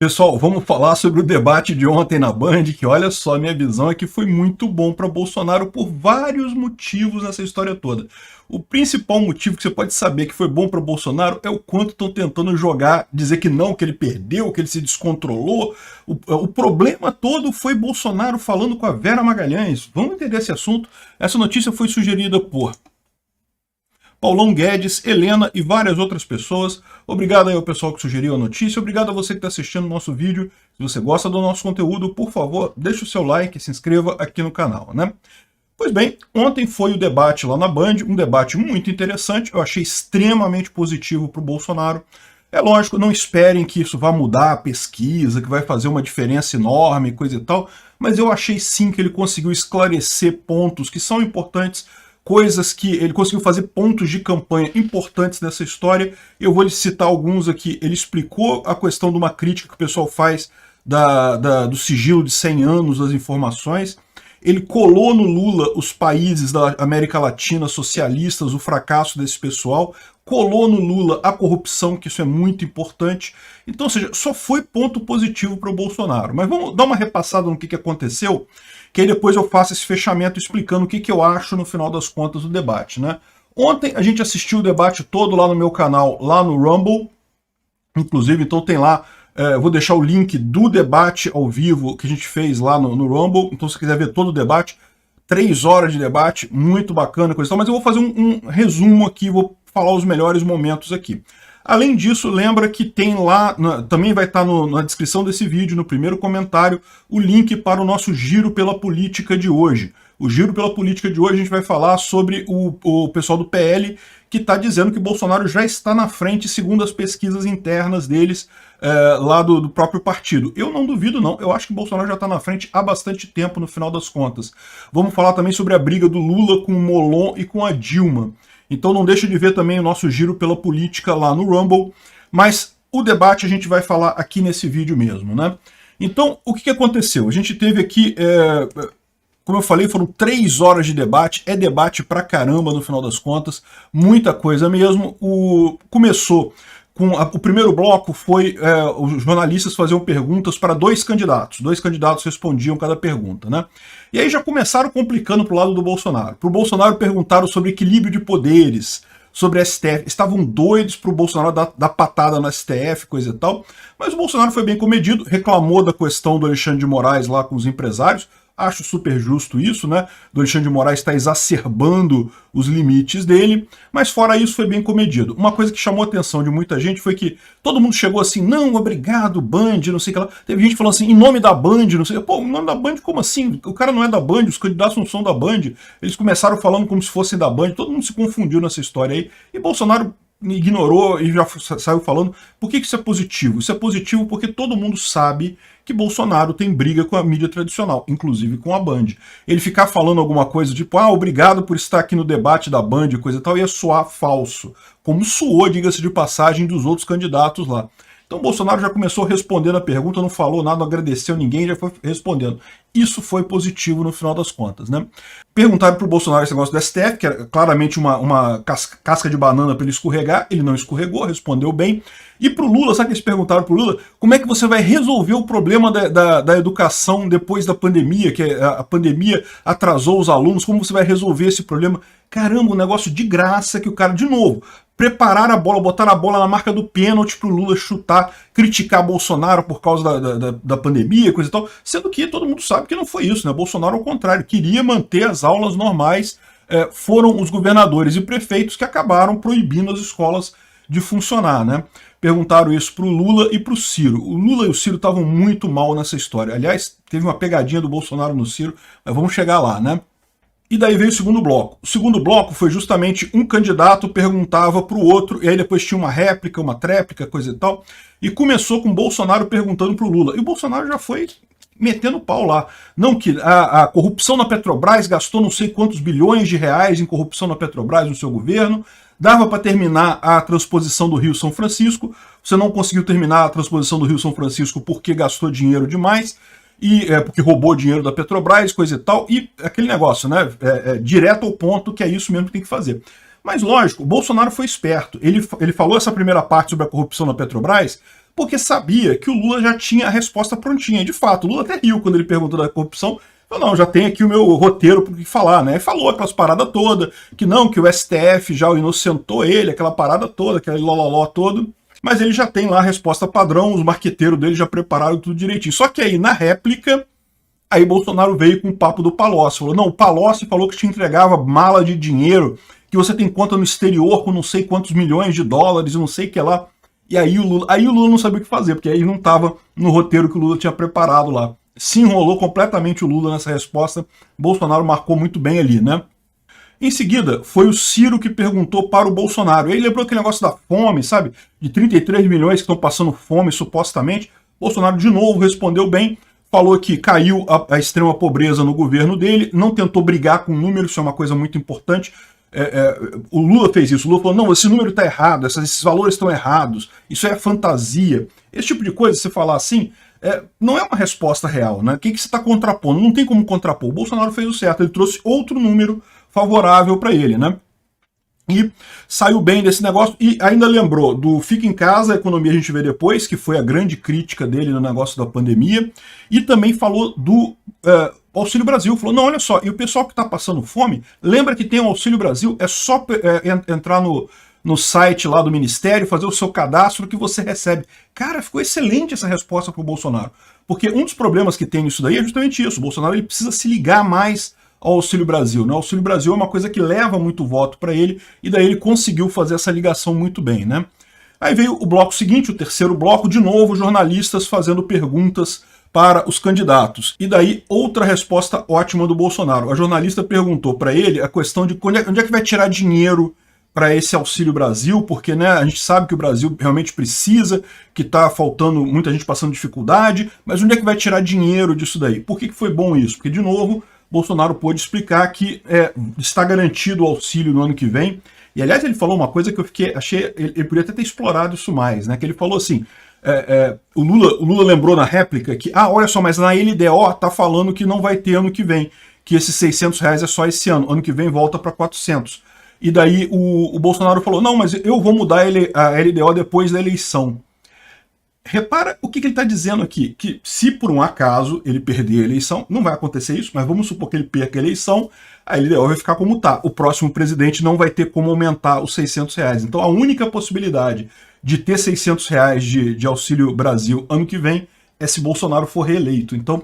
Pessoal, vamos falar sobre o debate de ontem na Band, que olha só, minha visão é que foi muito bom para Bolsonaro por vários motivos nessa história toda. O principal motivo que você pode saber que foi bom para Bolsonaro é o quanto estão tentando jogar, dizer que não, que ele perdeu, que ele se descontrolou. O problema todo foi Bolsonaro falando com a Vera Magalhães. Vamos entender esse assunto? Essa notícia foi sugerida por Paulão Guedes, Helena e várias outras pessoas. Obrigado aí ao pessoal que sugeriu a notícia, obrigado a você que está assistindo o nosso vídeo. Se você gosta do nosso conteúdo, por favor, deixe o seu like e se inscreva aqui no canal, né? Pois bem, ontem foi o debate lá na Band, um debate muito interessante, eu achei extremamente positivo para o Bolsonaro. É lógico, não esperem que isso vá mudar a pesquisa, que vai fazer uma diferença enorme, coisa e tal, mas eu achei sim que ele conseguiu esclarecer pontos que são importantes, coisas que ele conseguiu fazer pontos de campanha importantes nessa história. Eu vou lhe citar alguns aqui. Ele explicou a questão de uma crítica que o pessoal faz do sigilo de 100 anos das informações. Ele colou no Lula os países da América Latina socialistas, o fracasso desse pessoal, colou no Lula a corrupção, que isso é muito importante. Então, ou seja, só foi ponto positivo para o Bolsonaro. Mas vamos dar uma repassada no que aconteceu, que aí depois eu faço esse fechamento explicando o que eu acho no final das contas do debate, né? Ontem a gente assistiu o debate todo lá no meu canal, lá no Rumble, inclusive, então tem lá, eu vou deixar o link do debate ao vivo que a gente fez lá no Rumble, então se você quiser ver todo o debate, 3 horas de debate, muito bacana, coisa e tal, mas eu vou fazer um resumo aqui, vou falar os melhores momentos aqui. Além disso, lembra que tem lá, também vai estar na descrição desse vídeo, no primeiro comentário, o link para o nosso Giro pela Política de hoje. O Giro pela Política de hoje a gente vai falar sobre o pessoal do PL que está dizendo que Bolsonaro já está na frente, segundo as pesquisas internas deles, lá do próprio partido. Eu não duvido não, eu acho que Bolsonaro já está na frente há bastante tempo no final das contas. Vamos falar também sobre a briga do Lula com o Molon e com a Dilma. Então não deixe de ver também o nosso Giro pela Política lá no Rumble, mas o debate a gente vai falar aqui nesse vídeo mesmo, né? Então, o que aconteceu? A gente teve aqui, como eu falei, foram 3 horas de debate, é debate pra caramba no final das contas, muita coisa mesmo. Começou com o primeiro bloco foi os jornalistas faziam perguntas para 2 candidatos respondiam cada pergunta, né? E aí já começaram complicando pro lado do Bolsonaro. Pro Bolsonaro perguntaram sobre equilíbrio de poderes, sobre a STF, estavam doidos pro Bolsonaro dar patada na STF, coisa e tal, mas o Bolsonaro foi bem comedido, reclamou da questão do Alexandre de Moraes lá com os empresários. Acho super justo isso, né? Do Alexandre de Moraes está exacerbando os limites dele, mas fora isso foi bem comedido. Uma coisa que chamou a atenção de muita gente foi que todo mundo chegou assim, não, obrigado, Band, não sei o que lá. Teve gente falando assim, em nome da Band, não sei, pô, em nome da Band, como assim? O cara não é da Band, os candidatos não são da Band. Eles começaram falando como se fossem da Band, todo mundo se confundiu nessa história aí, e Bolsonaro ignorou e já saiu falando. Por que isso é positivo? Isso é positivo porque todo mundo sabe que Bolsonaro tem briga com a mídia tradicional, inclusive com a Band. Ele ficar falando alguma coisa tipo, obrigado por estar aqui no debate da Band, coisa e tal, ia soar falso, como soou, diga-se de passagem, dos outros candidatos lá. Então Bolsonaro já começou respondendo a pergunta, não falou nada, não agradeceu ninguém, já foi respondendo. Isso foi positivo no final das contas, né? Perguntaram para o Bolsonaro esse negócio do STF, que era claramente uma casca de banana para ele escorregar, ele não escorregou, respondeu bem. E para o Lula, sabe que eles perguntaram para o Lula, como é que você vai resolver o problema da educação depois da pandemia, que a pandemia atrasou os alunos, como você vai resolver esse problema? Caramba, um negócio de graça que o cara, de novo, preparar a bola, botar a bola na marca do pênalti para o Lula chutar, criticar Bolsonaro por causa da pandemia, coisa e tal, sendo que todo mundo sabe que não foi isso, né? Bolsonaro, ao contrário, queria manter as aulas normais, foram os governadores e prefeitos que acabaram proibindo as escolas de funcionar, né? Perguntaram isso para o Lula e para o Ciro. O Lula e o Ciro estavam muito mal nessa história. Aliás, teve uma pegadinha do Bolsonaro no Ciro, mas vamos chegar lá, né? E daí veio o segundo bloco. O segundo bloco foi justamente um candidato perguntava para o outro, e aí depois tinha uma réplica, uma tréplica, coisa e tal, e começou com o Bolsonaro perguntando para o Lula. E o Bolsonaro já foi metendo pau lá. Não, que a corrupção na Petrobras gastou não sei quantos bilhões de reais em corrupção na Petrobras no seu governo, dava para terminar a transposição do Rio São Francisco, você não conseguiu terminar a transposição do Rio São Francisco porque gastou dinheiro demais, e porque roubou dinheiro da Petrobras, coisa e tal, e aquele negócio, né, direto ao ponto que é isso mesmo que tem que fazer. Mas lógico, o Bolsonaro foi esperto, ele falou essa primeira parte sobre a corrupção na Petrobras, porque sabia que o Lula já tinha a resposta prontinha. E, de fato, o Lula até riu quando ele perguntou da corrupção. Falou, não, já tem aqui o meu roteiro para o que falar, né? Falou aquelas paradas todas, que não, que o STF já o inocentou ele, aquela parada toda, aquele lololó todo. Mas ele já tem lá a resposta padrão, os marqueteiros dele já prepararam tudo direitinho. Só que aí, na réplica, aí Bolsonaro veio com o papo do Palocci. Falou, não, o Palocci falou que te entregava mala de dinheiro, que você tem conta no exterior com não sei quantos milhões de dólares, não sei o que lá. E aí o Lula não sabia o que fazer, porque aí não estava no roteiro que o Lula tinha preparado lá. Se enrolou completamente o Lula nessa resposta, Bolsonaro marcou muito bem ali, né? Em seguida, foi o Ciro que perguntou para o Bolsonaro. Ele lembrou aquele negócio da fome, sabe? De 33 milhões que estão passando fome, supostamente. Bolsonaro, de novo, respondeu bem. Falou que caiu a extrema pobreza no governo dele. Não tentou brigar com números, isso é uma coisa muito importante. O Lula fez isso. O Lula falou, não, esse número está errado, esses valores estão errados. Isso é fantasia. Esse tipo de coisa, se você falar assim, não é uma resposta real, né? O que você está contrapondo? Não tem como contrapor. O Bolsonaro fez o certo, ele trouxe outro número favorável para ele, né? E saiu bem desse negócio e ainda lembrou do Fica em Casa, a economia a gente vê depois, que foi a grande crítica dele no negócio da pandemia, e também falou do Auxílio Brasil. Falou, não, olha só, e o pessoal que está passando fome, lembra que tem o Auxílio Brasil, é só entrar no site lá do Ministério, fazer o seu cadastro que você recebe. Cara, ficou excelente essa resposta para o Bolsonaro, porque um dos problemas que tem nisso daí é justamente isso. O Bolsonaro ele precisa se ligar mais ao Auxílio Brasil, né? O Auxílio Brasil é uma coisa que leva muito voto para ele, e daí ele conseguiu fazer essa ligação muito bem, né? Aí veio o bloco seguinte, o terceiro bloco, de novo jornalistas fazendo perguntas para os candidatos. E daí outra resposta ótima do Bolsonaro. A jornalista perguntou para ele a questão de onde é que vai tirar dinheiro para esse Auxílio Brasil, porque, né, a gente sabe que o Brasil realmente precisa, que está faltando muita gente passando dificuldade, mas onde é que vai tirar dinheiro disso daí? Por que foi bom isso? Porque, de novo, Bolsonaro pôde explicar que está garantido o auxílio no ano que vem. E, aliás, ele falou uma coisa que eu achei, ele podia até ter explorado isso mais, né? Que ele falou assim, o Lula lembrou na réplica que, olha só, mas na LDO tá falando que não vai ter ano que vem, que esses R$600 é só esse ano que vem volta para 400. E daí o Bolsonaro falou, não, mas eu vou mudar a LDO depois da eleição. Repara o que ele está dizendo aqui, que se por um acaso ele perder a eleição, não vai acontecer isso, mas vamos supor que ele perca a eleição, a LDO vai ficar como está. O próximo presidente não vai ter como aumentar os R$600. Então a única possibilidade de ter R$600 de Auxílio Brasil ano que vem é se Bolsonaro for reeleito. Então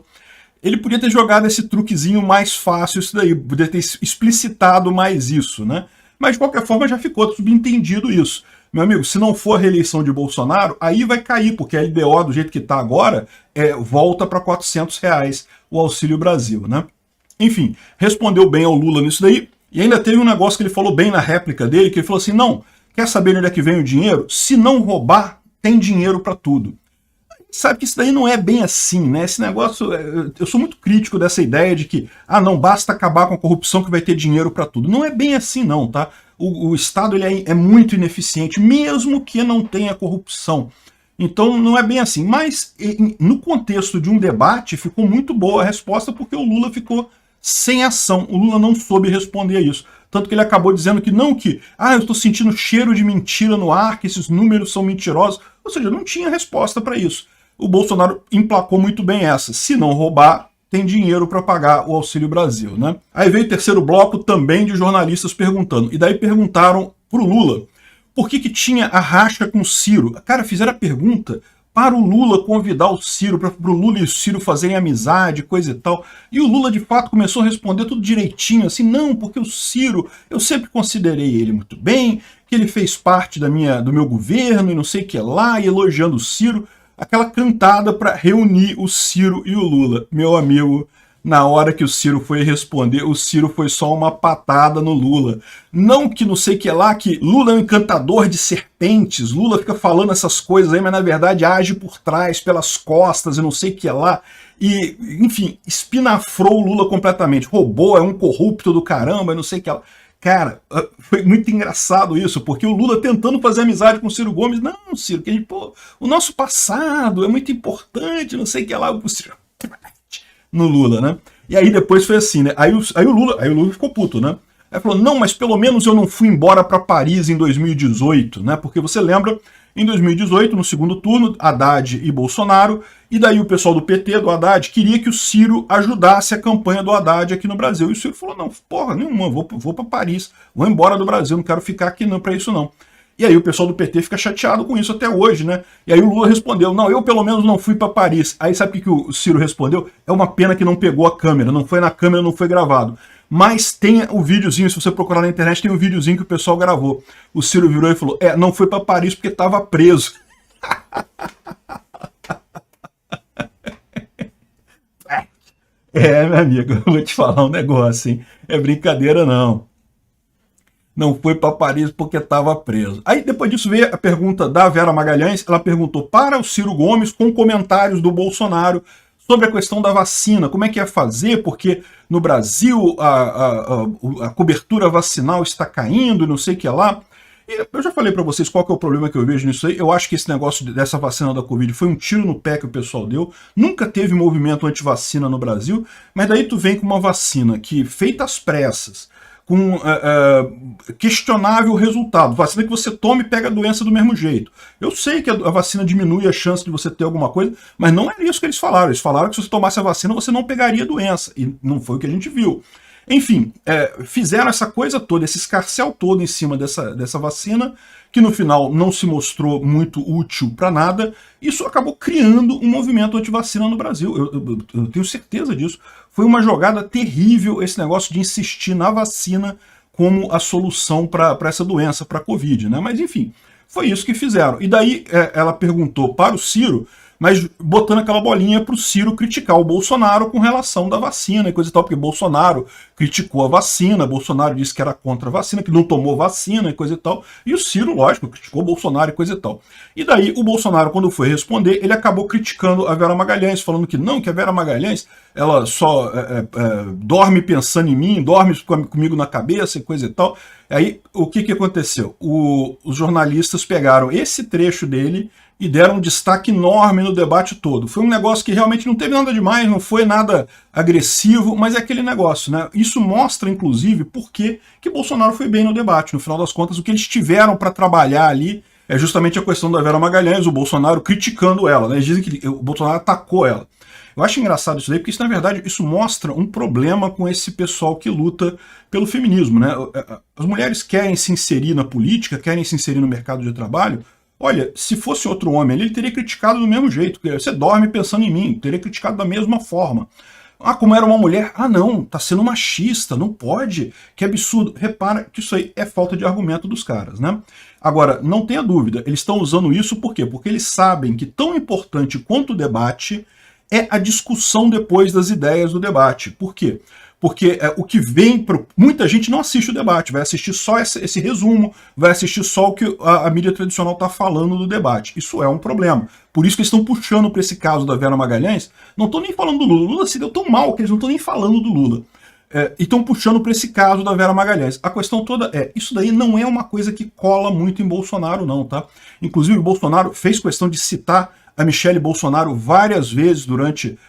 ele podia ter jogado esse truquezinho mais fácil, isso daí, podia ter explicitado mais isso, né? Mas de qualquer forma já ficou subentendido isso. Meu amigo, se não for a reeleição de Bolsonaro, aí vai cair, porque a LDO, do jeito que está agora, volta para R$400 o Auxílio Brasil, né? Enfim, respondeu bem ao Lula nisso daí, e ainda teve um negócio que ele falou bem na réplica dele, que ele falou assim, não, quer saber onde é que vem o dinheiro? Se não roubar, tem dinheiro para tudo. Sabe que isso daí não é bem assim, né? Esse negócio, eu sou muito crítico dessa ideia de que, não, basta acabar com a corrupção que vai ter dinheiro para tudo. Não é bem assim não, tá? O Estado ele é muito ineficiente, mesmo que não tenha corrupção. Então não é bem assim. Mas no contexto de um debate ficou muito boa a resposta, porque o Lula ficou sem ação. O Lula não soube responder a isso. Tanto que ele acabou dizendo que não, eu estou sentindo cheiro de mentira no ar, que esses números são mentirosos. Ou seja, não tinha resposta para isso. O Bolsonaro emplacou muito bem essa. Se não roubar, tem dinheiro para pagar o Auxílio Brasil, né? Aí veio o terceiro bloco também de jornalistas perguntando. E daí perguntaram pro Lula por que tinha a racha com o Ciro. Cara, fizeram a pergunta para o Lula convidar o Ciro, para o Lula e o Ciro fazerem amizade, coisa e tal. E o Lula, de fato, começou a responder tudo direitinho, assim, não, porque o Ciro, eu sempre considerei ele muito bem, que ele fez parte do meu governo e não sei o que lá, e elogiando o Ciro. Aquela cantada para reunir o Ciro e o Lula. Meu amigo, na hora que o Ciro foi responder, o Ciro foi só uma patada no Lula. Não que não sei o que lá, que Lula é um encantador de serpentes, Lula fica falando essas coisas aí, mas na verdade age por trás, pelas costas e não sei o que lá. E, enfim, espinafrou o Lula completamente. Roubou, é um corrupto do caramba e não sei o que lá. Cara, foi muito engraçado isso, porque o Lula tentando fazer amizade com o Ciro Gomes, não, Ciro, que o nosso passado é muito importante, não sei o que lá, o Ciro, no Lula, né? E aí depois foi assim, né? Aí o Lula ficou puto, né? Aí falou, não, mas pelo menos eu não fui embora para Paris em 2018, né? Porque você lembra, Em 2018, no segundo turno, Haddad e Bolsonaro, e daí o pessoal do PT, do Haddad, queria que o Ciro ajudasse a campanha do Haddad aqui no Brasil. E o Ciro falou, não, porra nenhuma, vou para Paris, vou embora do Brasil, não quero ficar aqui não para isso não. E aí o pessoal do PT fica chateado com isso até hoje, né? E aí o Lula respondeu, não, eu pelo menos não fui para Paris. Aí sabe o que o Ciro respondeu? É uma pena que não pegou a câmera, não foi na câmera, não foi gravado. Mas tem o videozinho, se você procurar na internet, tem um videozinho que o pessoal gravou. O Ciro virou e falou, não foi para Paris porque estava preso. Meu amigo, eu vou te falar um negócio, hein? É brincadeira não. Não foi para Paris porque estava preso. Aí depois disso veio a pergunta da Vera Magalhães, ela perguntou para o Ciro Gomes com comentários do Bolsonaro sobre a questão da vacina, como é que ia fazer, porque no Brasil a cobertura vacinal está caindo, não sei o que lá. E eu já falei para vocês qual que é o problema que eu vejo nisso aí. Eu acho que esse negócio dessa vacina da Covid foi um tiro no pé que o pessoal deu. Nunca teve movimento anti-vacina no Brasil, mas daí tu vem com uma vacina que, feita às pressas, com questionável resultado. Vacina que você toma e pega a doença do mesmo jeito. Eu sei que a vacina diminui a chance de você ter alguma coisa, mas não é isso que eles falaram. Eles falaram que se você tomasse a vacina, você não pegaria a doença. E não foi o que a gente viu. Enfim, fizeram essa coisa toda, esse escarcéu todo em cima dessa vacina, que no final não se mostrou muito útil para nada. Isso acabou criando um movimento anti-vacina no Brasil. Eu tenho certeza disso. Foi uma jogada terrível esse negócio de insistir na vacina como a solução para essa doença, para a Covid, né? Mas enfim, foi isso que fizeram. E daí ela perguntou para o Ciro, mas botando aquela bolinha para o Ciro criticar o Bolsonaro com relação da vacina e coisa e tal, porque Bolsonaro criticou a vacina, Bolsonaro disse que era contra a vacina, que não tomou vacina e coisa e tal, e o Ciro, lógico, criticou o Bolsonaro e coisa e tal. E daí o Bolsonaro, quando foi responder, ele acabou criticando a Vera Magalhães, falando que não, que a Vera Magalhães, ela só dorme pensando em mim, dorme comigo na cabeça e coisa e tal. Aí, o que aconteceu? Os jornalistas pegaram esse trecho dele e deram um destaque enorme no debate todo. Foi um negócio que realmente não teve nada demais, não foi nada agressivo, mas é aquele negócio, né? Isso mostra, inclusive, por que Bolsonaro foi bem no debate. No final das contas, o que eles tiveram para trabalhar ali é justamente a questão da Vera Magalhães, o Bolsonaro criticando ela, né? Eles dizem que o Bolsonaro atacou ela. Eu acho engraçado isso daí, porque isso, na verdade, isso mostra um problema com esse pessoal que luta pelo feminismo, né? As mulheres querem se inserir na política, querem se inserir no mercado de trabalho. Olha, se fosse outro homem ali, ele teria criticado do mesmo jeito. Você dorme pensando em mim, teria criticado da mesma forma. Ah, como era uma mulher? Ah, não, tá sendo machista, não pode. Que absurdo. Repara que isso aí é falta de argumento dos caras, né? Agora, não tenha dúvida, eles estão usando isso por quê? Porque eles sabem que tão importante quanto o debate é a discussão depois das ideias do debate. Por quê? Porque o que vem... Muita gente não assiste o debate, vai assistir só esse resumo, vai assistir só o que a mídia tradicional está falando do debate. Isso é um problema. Por isso que eles estão puxando para esse caso da Vera Magalhães. Não estou nem falando do Lula. O Lula se deu tão mal que eles não estão nem falando do Lula. E estão puxando para esse caso da Vera Magalhães. A questão toda isso daí não é uma coisa que cola muito em Bolsonaro não, tá? Inclusive o Bolsonaro fez questão de citar a Michele Bolsonaro várias vezes durante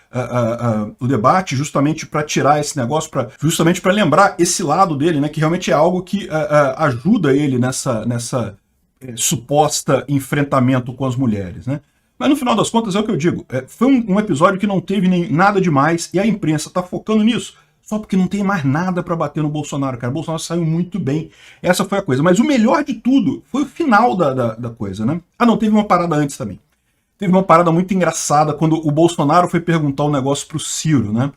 o debate, justamente para tirar esse negócio, justamente para lembrar esse lado dele, né, que realmente é algo que ajuda ele nessa suposta enfrentamento com as mulheres, né? Mas no final das contas é o que eu digo, foi um episódio que não teve nem nada demais e a imprensa está focando nisso só porque não tem mais nada para bater no Bolsonaro, cara. O Bolsonaro saiu muito bem, essa foi a coisa. Mas o melhor de tudo foi o final da coisa, né? Ah não, teve uma parada antes também. Teve uma parada muito engraçada quando o Bolsonaro foi perguntar um negócio pro Ciro, né?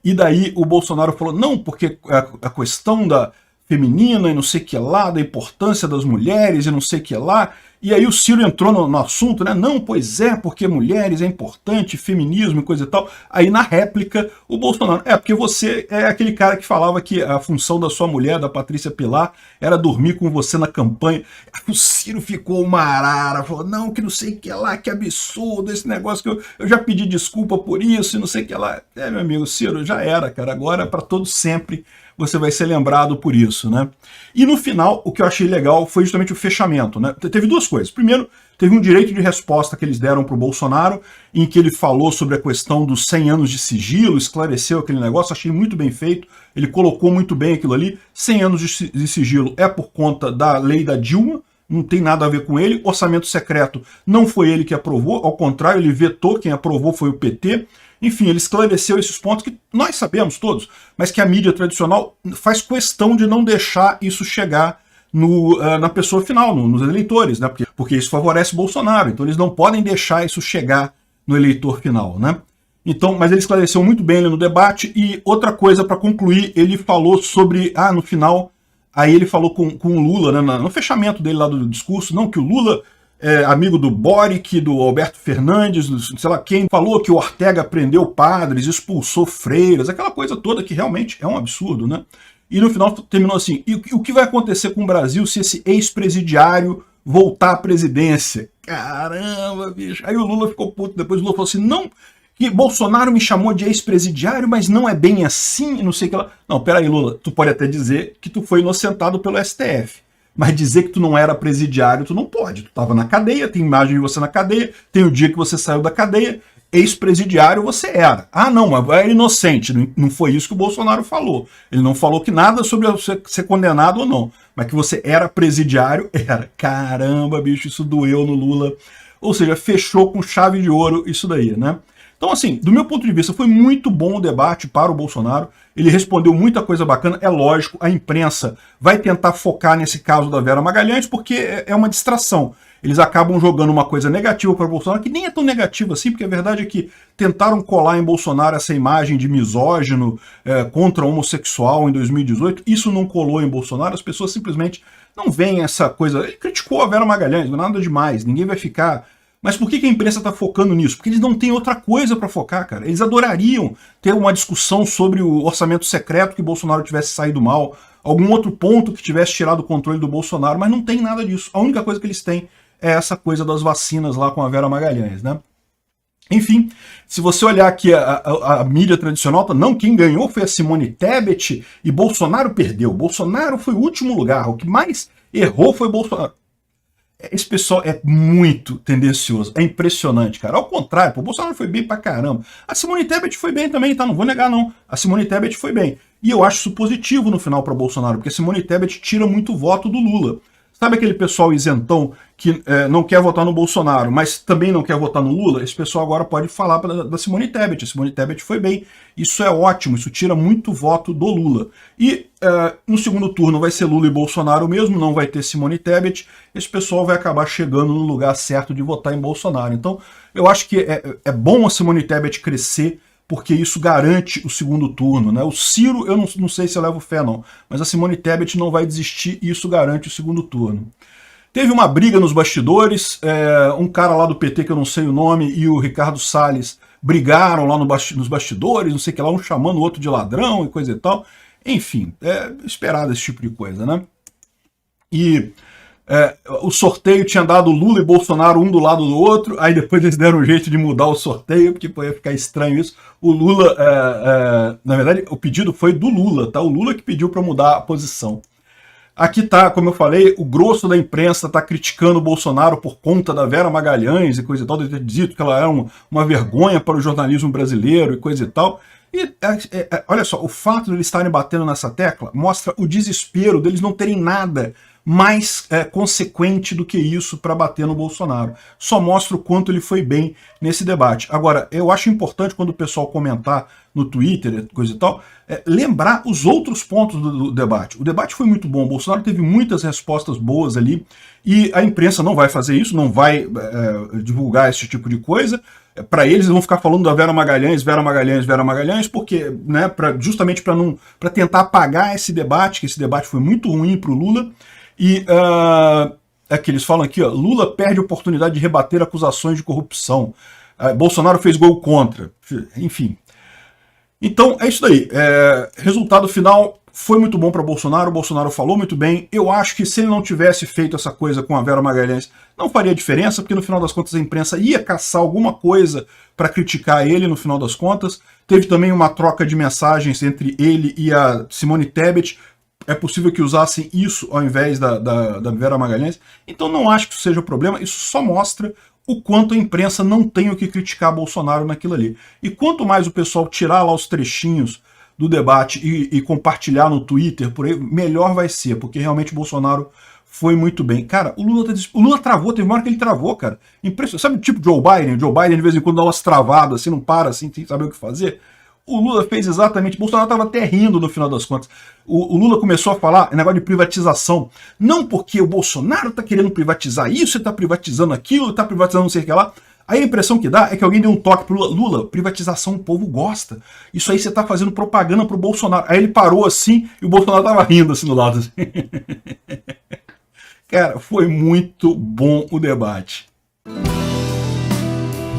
E daí o Bolsonaro falou, não, porque a questão da feminina e não sei o que lá, da importância das mulheres e não sei o que lá. E aí o Ciro entrou no assunto, né? Não, pois é, porque mulheres é importante, feminismo e coisa e tal. Aí na réplica, o Bolsonaro, porque você é aquele cara que falava que a função da sua mulher, da Patrícia Pilar, era dormir com você na campanha. O Ciro ficou uma arara, falou, não, que não sei o que lá, que absurdo esse negócio, que eu já pedi desculpa por isso e não sei o que lá. Meu amigo, Ciro, já era, cara, agora para todo sempre você vai ser lembrado por isso, né? E no final, o que eu achei legal foi justamente o fechamento, né? Teve duas coisas. Primeiro, teve um direito de resposta que eles deram para o Bolsonaro, em que ele falou sobre a questão dos 100 anos de sigilo, esclareceu aquele negócio, achei muito bem feito, ele colocou muito bem aquilo ali. 100 anos de sigilo é por conta da lei da Dilma, não tem nada a ver com ele. Orçamento secreto não foi ele que aprovou, ao contrário, ele vetou, quem aprovou foi o PT. Enfim, ele esclareceu esses pontos que nós sabemos todos, mas que a mídia tradicional faz questão de não deixar isso chegar na pessoa final, nos eleitores, né? Porque isso favorece Bolsonaro, então eles não podem deixar isso chegar no eleitor final, né? Então, mas ele esclareceu muito bem ali no debate. E outra coisa, para concluir, ele falou sobre, no final, aí ele falou com o Lula, né, no fechamento dele lá do discurso, não, que o Lula é amigo do Boric, do Alberto Fernandes, sei lá quem, falou que o Ortega prendeu padres, expulsou freiras, aquela coisa toda que realmente é um absurdo, né? E no final terminou assim, e o que vai acontecer com o Brasil se esse ex-presidiário voltar à presidência? Caramba, bicho. Aí o Lula ficou puto, depois o Lula falou assim, não, que Bolsonaro me chamou de ex-presidiário, mas não é bem assim, não sei o que lá. Não, peraí, Lula, tu pode até dizer que tu foi inocentado pelo STF, mas dizer que tu não era presidiário, tu não pode. Tu estava na cadeia, tem imagem de você na cadeia, tem o dia que você saiu da cadeia, ex-presidiário você era. Ah, não, mas era inocente. Não foi isso que o Bolsonaro falou. Ele não falou que nada sobre você ser condenado ou não, mas que você era presidiário, era. Caramba, bicho, isso doeu no Lula. Ou seja, fechou com chave de ouro isso daí, né? Então, assim, do meu ponto de vista, foi muito bom o debate para o Bolsonaro. Ele respondeu muita coisa bacana. É lógico, a imprensa vai tentar focar nesse caso da Vera Magalhães, porque é uma distração. Eles acabam jogando uma coisa negativa para o Bolsonaro, que nem é tão negativa assim, porque a verdade é que tentaram colar em Bolsonaro essa imagem de misógino contra homossexual em 2018. Isso não colou em Bolsonaro, as pessoas simplesmente não veem essa coisa. Ele criticou a Vera Magalhães, não é nada demais, ninguém vai ficar... Mas por que a imprensa está focando nisso? Porque eles não têm outra coisa para focar, cara. Eles adorariam ter uma discussão sobre o orçamento secreto, que Bolsonaro tivesse saído mal, algum outro ponto que tivesse tirado o controle do Bolsonaro, mas não tem nada disso. A única coisa que eles têm é essa coisa das vacinas lá com a Vera Magalhães, né? Enfim, se você olhar aqui a mídia tradicional, não, quem ganhou foi a Simone Tebet e Bolsonaro perdeu. Bolsonaro foi o último lugar, o que mais errou foi Bolsonaro. Esse pessoal é muito tendencioso, é impressionante, cara. Ao contrário, o Bolsonaro foi bem pra caramba. A Simone Tebet foi bem também, tá? Não vou negar, não. A Simone Tebet foi bem. E eu acho isso positivo no final para Bolsonaro, porque a Simone Tebet tira muito voto do Lula. Sabe aquele pessoal isentão que não quer votar no Bolsonaro, mas também não quer votar no Lula? Esse pessoal agora pode falar da Simone Tebet. A Simone Tebet foi bem. Isso é ótimo, isso tira muito voto do Lula. E no segundo turno vai ser Lula e Bolsonaro mesmo, não vai ter Simone Tebet. Esse pessoal vai acabar chegando no lugar certo de votar em Bolsonaro. Então eu acho que é bom a Simone Tebet crescer, porque isso garante o segundo turno, né? O Ciro, eu não sei se eu levo fé, não, mas a Simone Tebet não vai desistir e isso garante o segundo turno. Teve uma briga nos bastidores, um cara lá do PT, que eu não sei o nome, e o Ricardo Salles brigaram lá nos bastidores, não sei o que lá, um chamando o outro de ladrão e coisa e tal. Enfim, é esperado esse tipo de coisa, né? E... o sorteio tinha dado Lula e Bolsonaro um do lado do outro, aí depois eles deram um jeito de mudar o sorteio, porque ia ficar estranho isso. O Lula, na verdade, o pedido foi do Lula, tá? O Lula que pediu para mudar a posição. Aqui tá, como eu falei, o grosso da imprensa tá criticando o Bolsonaro por conta da Vera Magalhães e coisa e tal, de ter dito que ela era uma vergonha para o jornalismo brasileiro e coisa e tal. E olha só, o fato de eles estarem batendo nessa tecla mostra o desespero deles não terem nada mais consequente do que isso para bater no Bolsonaro. Só mostra o quanto ele foi bem nesse debate. Agora, eu acho importante quando o pessoal comentar no Twitter, coisa e tal, lembrar os outros pontos do debate. O debate foi muito bom, o Bolsonaro teve muitas respostas boas ali, e a imprensa não vai fazer isso, não vai divulgar esse tipo de coisa. Para eles vão ficar falando da Vera Magalhães, Vera Magalhães, Vera Magalhães, porque, né, justamente para tentar apagar esse debate, que esse debate foi muito ruim para o Lula. E que eles falam aqui, ó, Lula perde a oportunidade de rebater acusações de corrupção. Bolsonaro fez gol contra. Enfim. Então, é isso daí. Resultado final foi muito bom para Bolsonaro. O Bolsonaro falou muito bem. Eu acho que se ele não tivesse feito essa coisa com a Vera Magalhães, não faria diferença, porque no final das contas a imprensa ia caçar alguma coisa para criticar ele no final das contas. Teve também uma troca de mensagens entre ele e a Simone Tebet. É possível que usassem isso ao invés da Vera Magalhães. Então não acho que isso seja problema. Isso só mostra o quanto a imprensa não tem o que criticar Bolsonaro naquilo ali. E quanto mais o pessoal tirar lá os trechinhos do debate e compartilhar no Twitter, por aí, melhor vai ser, porque realmente o Bolsonaro foi muito bem. Cara, o Lula travou, teve uma hora que ele travou, cara. Impressionante. Sabe o tipo Joe Biden? O Joe Biden de vez em quando dá umas travadas, assim, não para, assim, sem saber o que fazer. O Lula fez exatamente. O Bolsonaro estava até rindo no final das contas. O Lula começou a falar negócio de privatização. Não porque o Bolsonaro está querendo privatizar isso, ele está privatizando aquilo, está privatizando não sei o que lá. Aí a impressão que dá é que alguém deu um toque pro Lula. Lula, privatização o povo gosta. Isso aí você está fazendo propaganda pro Bolsonaro. Aí ele parou assim e o Bolsonaro estava rindo assim do lado. Assim. Cara, foi muito bom o debate.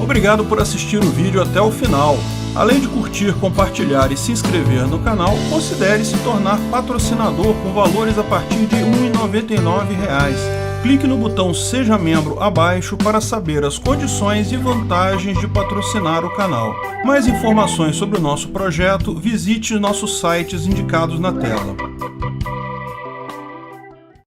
Obrigado por assistir o vídeo até o final. Além de curtir, compartilhar e se inscrever no canal, considere se tornar patrocinador com valores a partir de R$ 1,99. Clique no botão Seja Membro abaixo para saber as condições e vantagens de patrocinar o canal. Mais informações sobre o nosso projeto, visite nossos sites indicados na tela.